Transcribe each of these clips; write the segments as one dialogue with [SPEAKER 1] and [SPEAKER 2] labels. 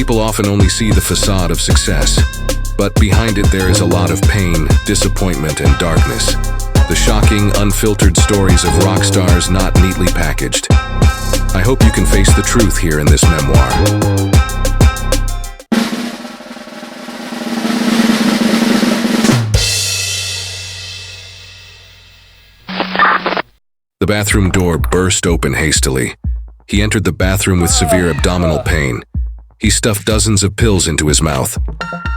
[SPEAKER 1] People often only see the facade of success, but behind it there is a lot of pain, disappointment, and darkness. The shocking, unfiltered stories of rock stars not neatly packaged. I hope you can face the truth here in this memoir. The bathroom door burst open hastily. He entered the bathroom with severe abdominal pain. He stuffed dozens of pills into his mouth,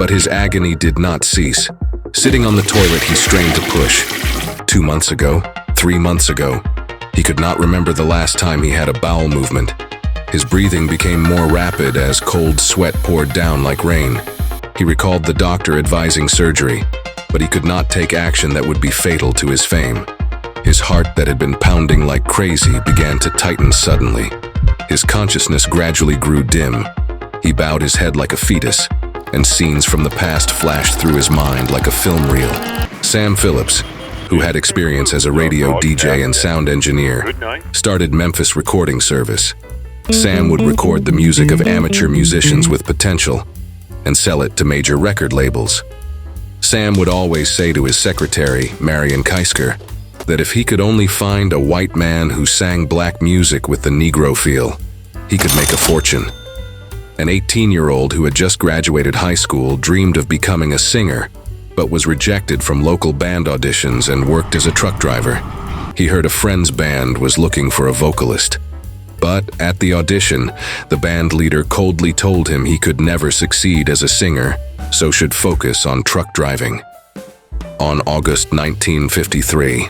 [SPEAKER 1] but his agony did not cease. Sitting on the toilet, he strained to push. 2 months ago, 3 months ago, he could not remember the last time he had a bowel movement. His breathing became more rapid as cold sweat poured down like rain. He recalled the doctor advising surgery, but he could not take action that would be fatal to his fame. His heart that had been pounding like crazy began to tighten suddenly. His consciousness gradually grew dim. He bowed his head like a fetus, and scenes from the past flashed through his mind like a film reel. Sam Phillips, who had experience as a radio DJ and sound engineer, started Memphis Recording Service. Sam would record the music of amateur musicians with potential and sell it to major record labels. Sam would always say to his secretary, Marion Keisker, that if he could only find a white man who sang black music with the Negro feel, he could make a fortune. An 18-year-old who had just graduated high school dreamed of becoming a singer, but was rejected from local band auditions and worked as a truck driver. He heard a friend's band was looking for a vocalist. But at the audition, the band leader coldly told him he could never succeed as a singer, so should focus on truck driving. On August 1953,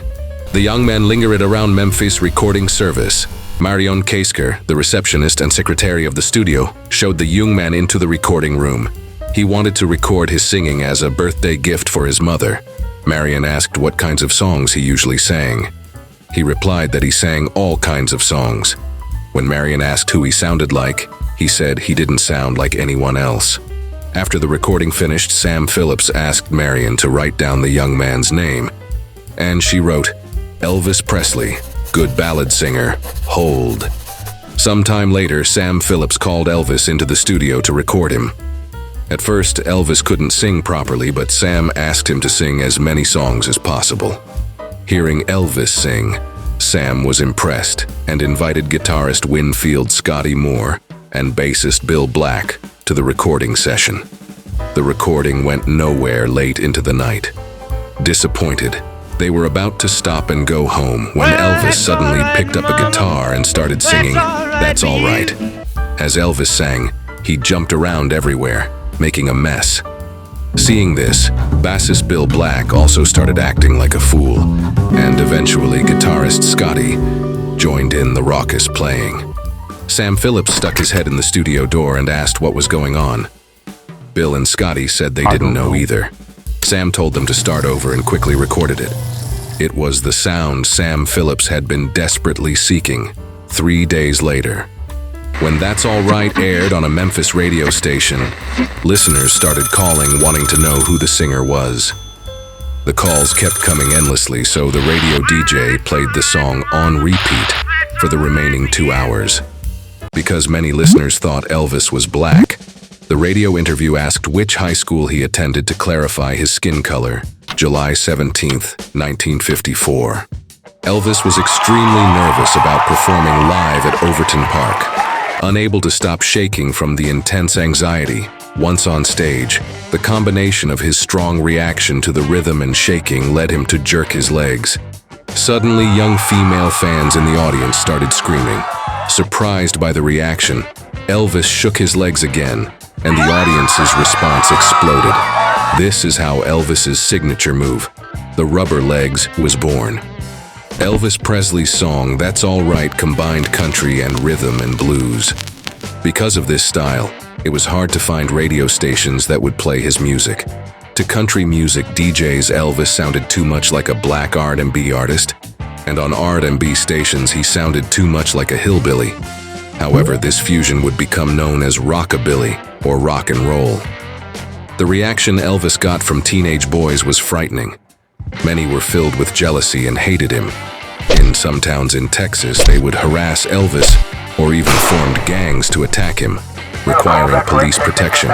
[SPEAKER 1] the young man lingered around Memphis Recording Service. Marion Keisker, the receptionist and secretary of the studio, showed the young man into the recording room. He wanted to record his singing as a birthday gift for his mother. Marion asked what kinds of songs he usually sang. He replied that he sang all kinds of songs. When Marion asked who he sounded like, he said he didn't sound like anyone else. After the recording finished, Sam Phillips asked Marion to write down the young man's name. And she wrote, Elvis Presley, good ballad singer, hold. Sometime later, Sam Phillips called Elvis into the studio to record him. At first, Elvis couldn't sing properly, but Sam asked him to sing as many songs as possible. Hearing Elvis sing, Sam was impressed and invited guitarist Winfield Scotty Moore and bassist Bill Black to the recording session. The recording went nowhere late into the night. Disappointed, they were about to stop and go home when Elvis suddenly picked up a guitar and started singing, That's All Right. As Elvis sang, he jumped around everywhere, making a mess. Seeing this, bassist Bill Black also started acting like a fool, and eventually guitarist Scotty joined in the raucous playing. Sam Phillips stuck his head in the studio door and asked what was going on. Bill and Scotty said they didn't know either. Sam told them to start over and quickly recorded it. It was the sound Sam Phillips had been desperately seeking 3 days later. When That's All Right aired on a Memphis radio station, listeners started calling wanting to know who the singer was. The calls kept coming endlessly, so the radio DJ played the song on repeat for the remaining 2 hours. Because many listeners thought Elvis was black, the radio interview asked which high school he attended to clarify his skin color. July 17th, 1954. Elvis was extremely nervous about performing live at Overton Park. Unable to stop shaking from the intense anxiety, once on stage, the combination of his strong reaction to the rhythm and shaking led him to jerk his legs. Suddenly, young female fans in the audience started screaming. Surprised by the reaction, Elvis shook his legs again, and the audience's response exploded. This is how Elvis's signature move, the rubber legs, was born. Elvis Presley's song That's All Right combined country and rhythm and blues. Because of this style, it was hard to find radio stations that would play his music. To country music DJs, Elvis sounded too much like a black R&B artist, and on R&B stations he sounded too much like a hillbilly. However, this fusion would become known as rockabilly or rock and roll. The reaction Elvis got from teenage boys was frightening. Many were filled with jealousy and hated him. In some towns in Texas, they would harass Elvis or even formed gangs to attack him. requiring police protection.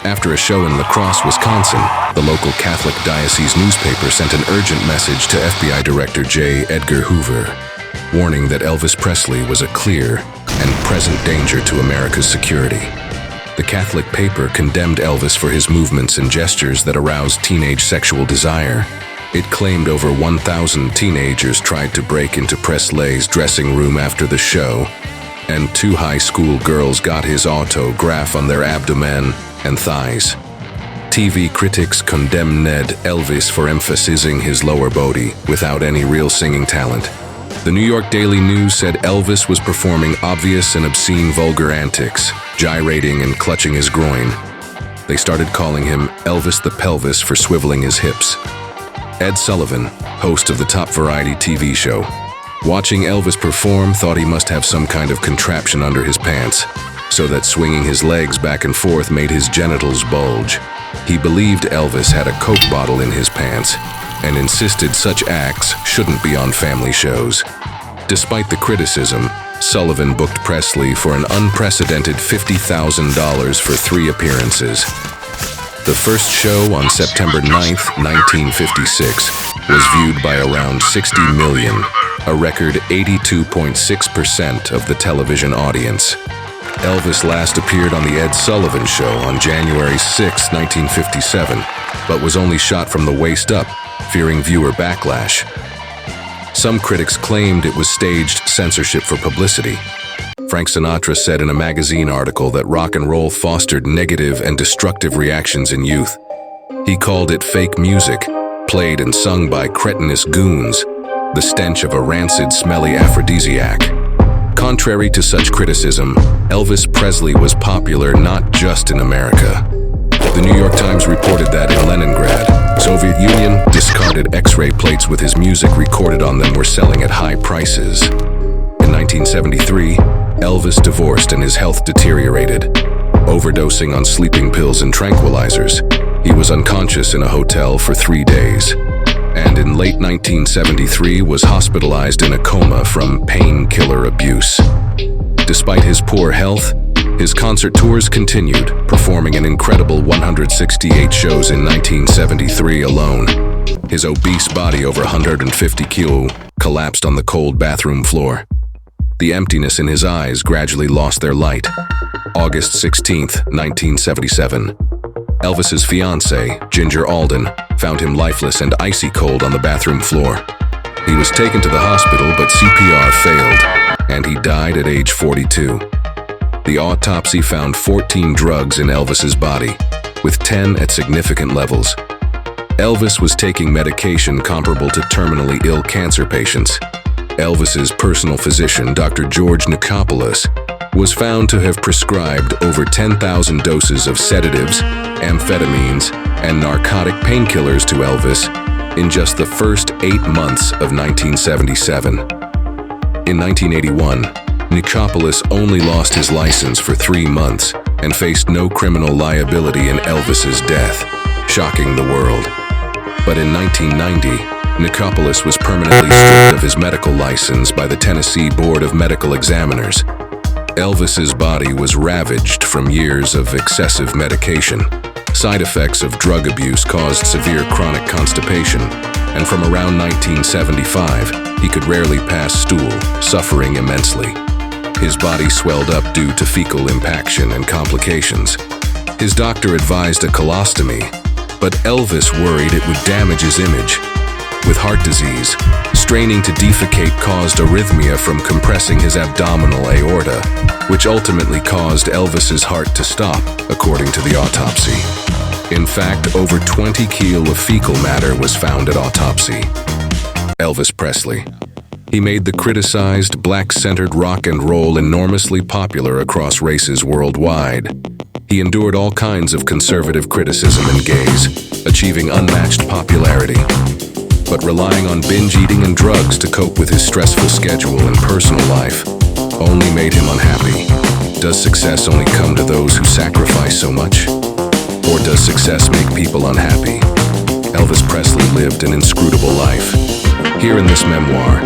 [SPEAKER 1] After a show in La Crosse, Wisconsin, the local Catholic diocese newspaper sent an urgent message to FBI Director J. Edgar Hoover, warning that Elvis Presley was a clear and present danger to America's security. The Catholic paper condemned Elvis for his movements and gestures that aroused teenage sexual desire. It claimed over 1,000 teenagers tried to break into Presley's dressing room after the show, and 2 high school girls got his autograph on their abdomen and thighs. TV critics condemned Elvis for emphasizing his lower body without any real singing talent. The New York Daily News said Elvis was performing obvious and obscene vulgar antics, gyrating and clutching his groin. They started calling him Elvis the Pelvis for swiveling his hips. Ed Sullivan, host of the top variety TV show, watching Elvis perform, thought he must have some kind of contraption under his pants, so that swinging his legs back and forth made his genitals bulge. He believed Elvis had a Coke bottle in his pants and insisted such acts shouldn't be on family shows. Despite the criticism, Sullivan booked Presley for an unprecedented $50,000 for 3 appearances. The first show on September 9, 1956, was viewed by around 60 million, a record 82.6% of the television audience. Elvis last appeared on The Ed Sullivan Show on January 6, 1957, but was only shot from the waist up, fearing viewer backlash. Some critics claimed it was staged censorship for publicity. Frank Sinatra said in a magazine article that rock and roll fostered negative and destructive reactions in youth. He called it fake music, played and sung by cretinous goons, the stench of a rancid, smelly aphrodisiac. Contrary to such criticism, Elvis Presley was popular not just in America. The New York Times reported that in Leningrad, Soviet Union discarded X-ray plates with his music recorded on them were selling at high prices. In 1973, Elvis divorced and his health deteriorated. Overdosing on sleeping pills and tranquilizers, he was unconscious in a hotel for 3 days. And in late 1973 was hospitalized in a coma from painkiller abuse. Despite his poor health, his concert tours continued, performing an incredible 168 shows in 1973 alone. His obese body, over 150 kilo, collapsed on the cold bathroom floor. The emptiness in his eyes gradually lost their light. August 16, 1977. Elvis's fiancée, Ginger Alden, found him lifeless and icy cold on the bathroom floor. He was taken to the hospital, but CPR failed, and he died at age 42. The autopsy found 14 drugs in Elvis's body, with 10 at significant levels. Elvis was taking medication comparable to terminally ill cancer patients. Elvis's personal physician, Dr. George Nicopolis, was found to have prescribed over 10,000 doses of sedatives, amphetamines, and narcotic painkillers to Elvis in just the first 8 months of 1977. In 1981, Nicopolis only lost his license for 3 months and faced no criminal liability in Elvis's death, shocking the world. But in 1990, Nicopolis was permanently stripped of his medical license by the Tennessee Board of Medical Examiners. Elvis's body was ravaged from years of excessive medication. Side effects of drug abuse caused severe chronic constipation, and from around 1975, he could rarely pass stool, suffering immensely. His body swelled up due to fecal impaction and complications. His doctor advised a colostomy, but Elvis worried it would damage his image. With heart disease, straining to defecate caused arrhythmia from compressing his abdominal aorta, which ultimately caused Elvis's heart to stop, according to the autopsy. In fact, over 20 kilo of fecal matter was found at autopsy. Elvis Presley. He made the criticized, black-centered rock and roll enormously popular across races worldwide. He endured all kinds of conservative criticism and gaze, achieving unmatched popularity. But relying on binge eating and drugs to cope with his stressful schedule and personal life only made him unhappy. Does success only come to those who sacrifice so much? Or does success make people unhappy? Elvis Presley lived an inscrutable life. Here in this memoir,